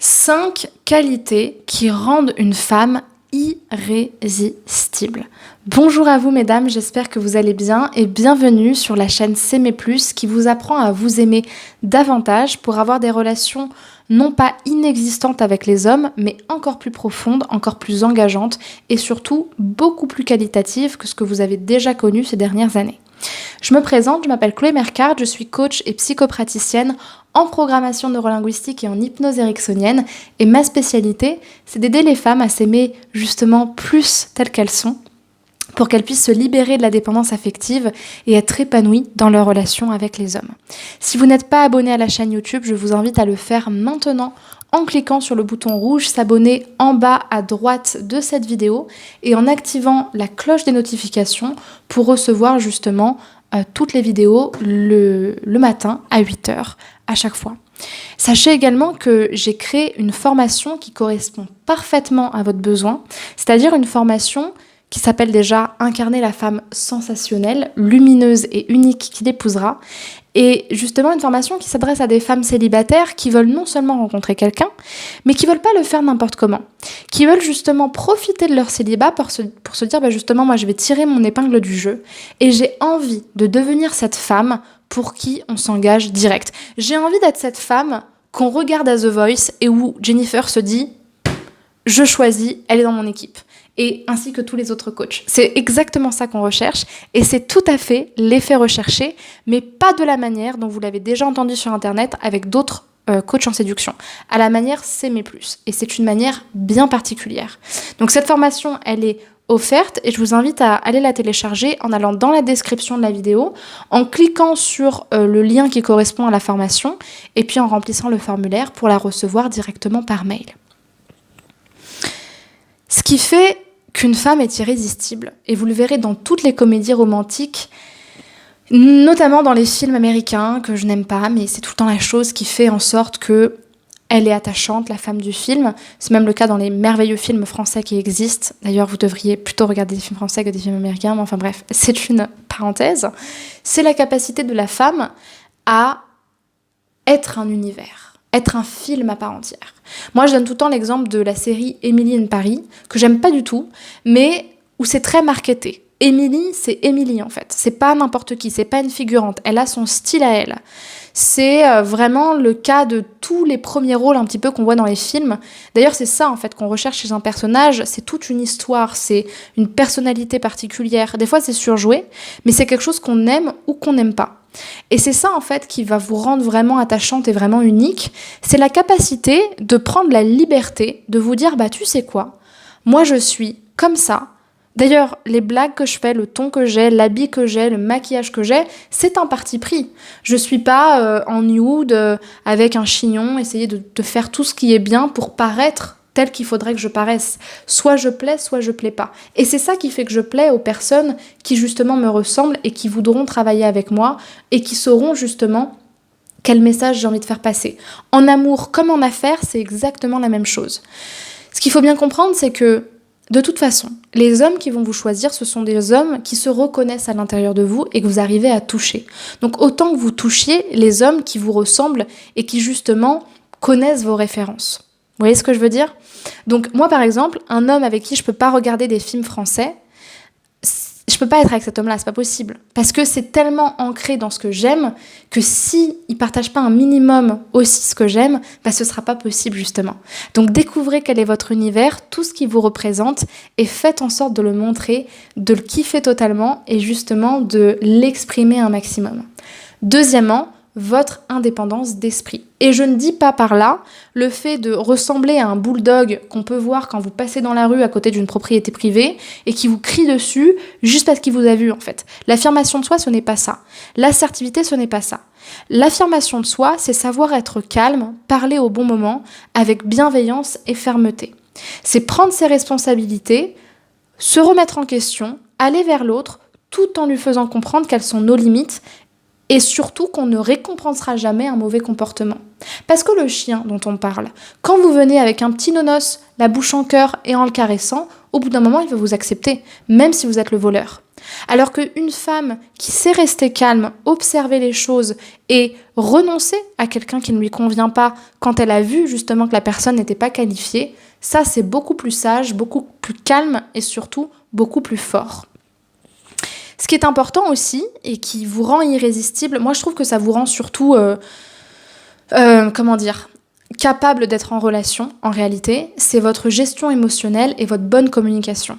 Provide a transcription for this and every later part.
5 qualités qui rendent une femme irrésistible. Bonjour à vous mesdames, j'espère que vous allez bien et bienvenue sur la chaîne S'aimer plus qui vous apprend à vous aimer davantage pour avoir des relations non pas inexistantes avec les hommes, mais encore plus profondes, encore plus engageantes et surtout beaucoup plus qualitatives que ce que vous avez déjà connu ces dernières années. Je me présente, je m'appelle Chloé Mercard, je suis coach et psychopraticienne en programmation neurolinguistique et en hypnose ericksonienne. Et ma spécialité, c'est d'aider les femmes à s'aimer justement plus telles qu'elles sont, pour qu'elles puissent se libérer de la dépendance affective et être épanouies dans leur relation avec les hommes. Si vous n'êtes pas abonné à la chaîne YouTube, je vous invite à le faire maintenant en cliquant sur le bouton rouge s'abonner en bas à droite de cette vidéo et en activant la cloche des notifications pour recevoir justement toutes les vidéos le matin à 8h à chaque fois. Sachez également que j'ai créé une formation qui correspond parfaitement à votre besoin, c'est-à-dire une formation qui s'appelle déjà « Incarner la femme sensationnelle, lumineuse et unique qui l'épousera ». Et justement, une formation qui s'adresse à des femmes célibataires qui veulent non seulement rencontrer quelqu'un, mais qui veulent pas le faire n'importe comment. Qui veulent justement profiter de leur célibat pour se dire, justement, moi je vais tirer mon épingle du jeu et j'ai envie de devenir cette femme pour qui on s'engage direct. J'ai envie d'être cette femme qu'on regarde à The Voice et où Jennifer se dit « je choisis, elle est dans mon équipe ». Et ainsi que tous les autres coachs. C'est exactement ça qu'on recherche et c'est tout à fait l'effet recherché, mais pas de la manière dont vous l'avez déjà entendu sur Internet avec d'autres coachs en séduction, à la manière S'aimer plus. Et c'est une manière bien particulière. Donc cette formation, elle est offerte et je vous invite à aller la télécharger en allant dans la description de la vidéo, en cliquant sur le lien qui correspond à la formation et puis en remplissant le formulaire pour la recevoir directement par mail. Ce qui fait qu'une femme est irrésistible, et vous le verrez dans toutes les comédies romantiques, notamment dans les films américains, que je n'aime pas, mais c'est tout le temps la chose qui fait en sorte que elle est attachante, la femme du film. C'est même le cas dans les merveilleux films français qui existent. D'ailleurs, vous devriez plutôt regarder des films français que des films américains, mais enfin bref, c'est une parenthèse. C'est la capacité de la femme à être un univers, être un film à part entière. Moi, je donne tout le temps l'exemple de la série Emily in Paris, que j'aime pas du tout, mais où c'est très marketé. Emily, c'est Emily en fait. C'est pas n'importe qui, c'est pas une figurante. Elle a son style à elle. C'est vraiment le cas de tous les premiers rôles un petit peu qu'on voit dans les films. D'ailleurs, c'est ça en fait qu'on recherche chez un personnage. C'est toute une histoire, c'est une personnalité particulière. Des fois, c'est surjoué, mais c'est quelque chose qu'on aime ou qu'on n'aime pas. Et c'est ça en fait qui va vous rendre vraiment attachante et vraiment unique, c'est la capacité de prendre la liberté de vous dire tu sais quoi, moi je suis comme ça. D'ailleurs, les blagues que je fais, le ton que j'ai, l'habit que j'ai, le maquillage que j'ai, c'est un parti pris. Je suis pas en nude avec un chignon, essayer de faire tout ce qui est bien pour paraître tel qu'il faudrait que je paraisse. Soit je plais, soit je plais pas. Et c'est ça qui fait que je plais aux personnes qui justement me ressemblent et qui voudront travailler avec moi et qui sauront justement quel message j'ai envie de faire passer. En amour comme en affaires, c'est exactement la même chose. Ce qu'il faut bien comprendre, c'est que de toute façon, les hommes qui vont vous choisir, ce sont des hommes qui se reconnaissent à l'intérieur de vous et que vous arrivez à toucher. Donc autant que vous touchiez les hommes qui vous ressemblent et qui justement connaissent vos références. Vous voyez ce que je veux dire ? Donc moi par exemple, un homme avec qui je peux pas regarder des films français, je peux pas être avec cet homme-là, c'est pas possible. Parce que c'est tellement ancré dans ce que j'aime que si il partage pas un minimum aussi ce que j'aime, ce sera pas possible justement. Donc découvrez quel est votre univers, tout ce qui vous représente et faites en sorte de le montrer, de le kiffer totalement et justement de l'exprimer un maximum. Deuxièmement, votre indépendance d'esprit. Et je ne dis pas par là le fait de ressembler à un bulldog qu'on peut voir quand vous passez dans la rue à côté d'une propriété privée et qui vous crie dessus juste parce qu'il vous a vu en fait. L'affirmation de soi, ce n'est pas ça. L'assertivité, ce n'est pas ça. L'affirmation de soi, c'est savoir être calme, parler au bon moment, avec bienveillance et fermeté. C'est prendre ses responsabilités, se remettre en question, aller vers l'autre, tout en lui faisant comprendre quelles sont nos limites et surtout qu'on ne récompensera jamais un mauvais comportement. Parce que le chien dont on parle, quand vous venez avec un petit nonos, la bouche en cœur et en le caressant, au bout d'un moment, il va vous accepter, même si vous êtes le voleur. Alors qu'une femme qui sait rester calme, observer les choses et renoncer à quelqu'un qui ne lui convient pas quand elle a vu justement que la personne n'était pas qualifiée, ça c'est beaucoup plus sage, beaucoup plus calme et surtout beaucoup plus fort. Ce qui est important aussi et qui vous rend irrésistible, moi je trouve que ça vous rend surtout, capable d'être en relation en réalité, c'est votre gestion émotionnelle et votre bonne communication.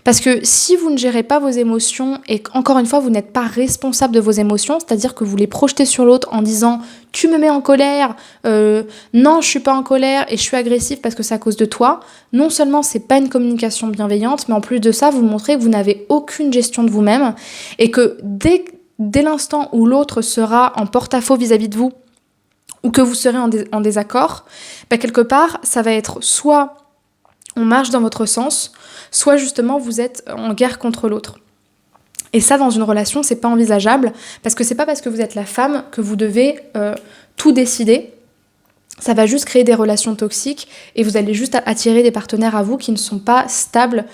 Parce que si vous ne gérez pas vos émotions et qu'encore une fois vous n'êtes pas responsable de vos émotions, c'est-à-dire que vous les projetez sur l'autre en disant tu me mets en colère, non je suis pas en colère et je suis agressif parce que c'est à cause de toi, non seulement c'est pas une communication bienveillante, mais en plus de ça vous montrez que vous n'avez aucune gestion de vous-même et que dès l'instant où l'autre sera en porte-à-faux vis-à-vis de vous ou que vous serez en désaccord, quelque part ça va être soit on marche dans votre sens, soit justement vous êtes en guerre contre l'autre. Et ça, dans une relation, c'est pas envisageable, parce que c'est pas parce que vous êtes la femme que vous devez tout décider. Ça va juste créer des relations toxiques, et vous allez juste attirer des partenaires à vous qui ne sont pas stables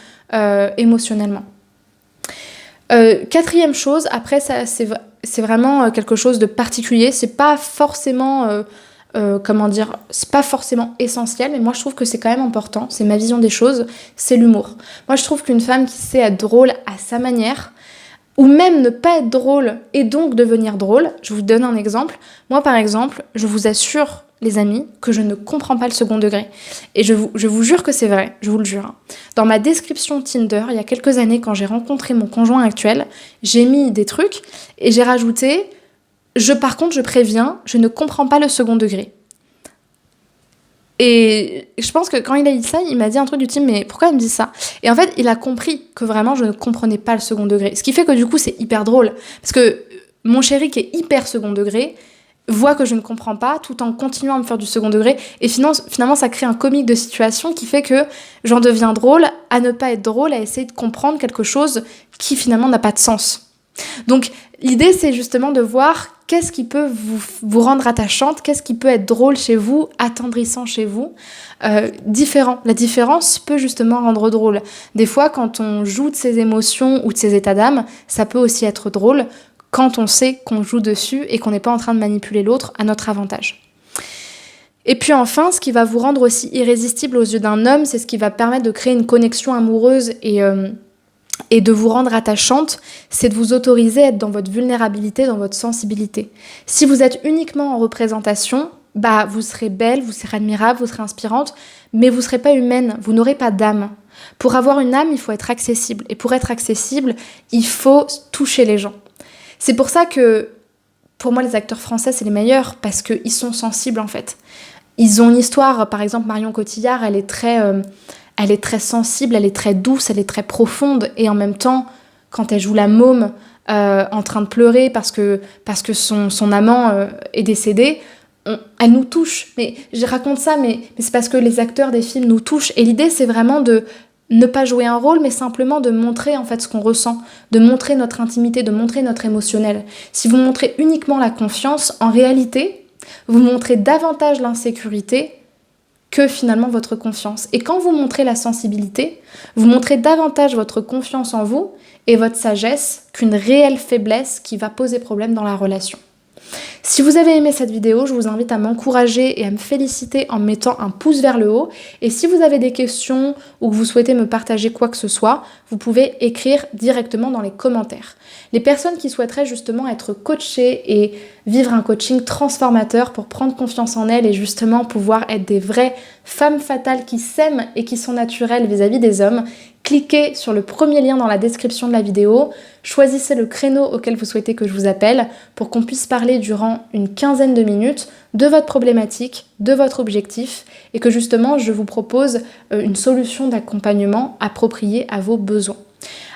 émotionnellement. Quatrième chose, après, ça, c'est vraiment quelque chose de particulier, c'est pas forcément... c'est pas forcément essentiel, mais moi je trouve que c'est quand même important, c'est ma vision des choses, c'est l'humour. Moi je trouve qu'une femme qui sait être drôle à sa manière, ou même ne pas être drôle et donc devenir drôle, je vous donne un exemple. Moi par exemple, je vous assure les amis que je ne comprends pas le second degré. Et je vous jure que c'est vrai, je vous le jure. Dans ma description Tinder, il y a quelques années quand j'ai rencontré mon conjoint actuel, j'ai mis des trucs et j'ai rajouté... Par contre, je préviens, je ne comprends pas le second degré. Et je pense que quand il a dit ça, il m'a dit un truc du type, mais pourquoi il me dit ça ? Et en fait, il a compris que vraiment, je ne comprenais pas le second degré. Ce qui fait que du coup, c'est hyper drôle. Parce que mon chéri, qui est hyper second degré, voit que je ne comprends pas, tout en continuant à me faire du second degré. Et finalement, ça crée un comique de situation qui fait que j'en deviens drôle à ne pas être drôle, à essayer de comprendre quelque chose qui finalement n'a pas de sens. Donc, l'idée, c'est justement de voir qu'est-ce qui peut vous rendre attachante, qu'est-ce qui peut être drôle chez vous, attendrissant chez vous, différent. La différence peut justement rendre drôle. Des fois, quand on joue de ses émotions ou de ses états d'âme, ça peut aussi être drôle quand on sait qu'on joue dessus et qu'on n'est pas en train de manipuler l'autre à notre avantage. Et puis enfin, ce qui va vous rendre aussi irrésistible aux yeux d'un homme, c'est ce qui va permettre de créer une connexion amoureuse et de vous rendre attachante, c'est de vous autoriser à être dans votre vulnérabilité, dans votre sensibilité. Si vous êtes uniquement en représentation, vous serez belle, vous serez admirable, vous serez inspirante, mais vous ne serez pas humaine, vous n'aurez pas d'âme. Pour avoir une âme, il faut être accessible. Et pour être accessible, il faut toucher les gens. C'est pour ça que, pour moi, les acteurs français, c'est les meilleurs, parce qu'ils sont sensibles, en fait. Ils ont une histoire, par exemple, Marion Cotillard, elle est très sensible, elle est très douce, elle est très profonde. Et en même temps, quand elle joue la môme en train de pleurer parce que son amant est décédé, elle nous touche. Mais je raconte ça, mais c'est parce que les acteurs des films nous touchent. Et l'idée, c'est vraiment de ne pas jouer un rôle, mais simplement de montrer en fait ce qu'on ressent, de montrer notre intimité, de montrer notre émotionnel. Si vous montrez uniquement la confiance, en réalité, vous montrez davantage l'insécurité que finalement votre confiance. Et quand vous montrez la sensibilité, vous montrez davantage votre confiance en vous et votre sagesse qu'une réelle faiblesse qui va poser problème dans la relation. Si vous avez aimé cette vidéo, je vous invite à m'encourager et à me féliciter en mettant un pouce vers le haut. Et si vous avez des questions ou que vous souhaitez me partager quoi que ce soit, vous pouvez écrire directement dans les commentaires. Les personnes qui souhaiteraient justement être coachées et vivre un coaching transformateur pour prendre confiance en elles et justement pouvoir être des vraies femmes fatales qui s'aiment et qui sont naturelles vis-à-vis des hommes, cliquez sur le premier lien dans la description de la vidéo, choisissez le créneau auquel vous souhaitez que je vous appelle pour qu'on puisse parler durant une quinzaine de minutes de votre problématique, de votre objectif et que justement je vous propose une solution d'accompagnement appropriée à vos besoins.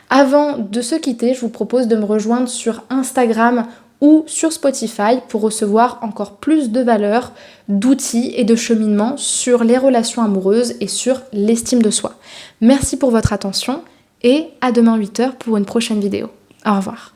Avant de se quitter, je vous propose de me rejoindre sur Instagram ou sur Spotify pour recevoir encore plus de valeurs, d'outils et de cheminement sur les relations amoureuses et sur l'estime de soi. Merci pour votre attention et à demain 8h pour une prochaine vidéo. Au revoir.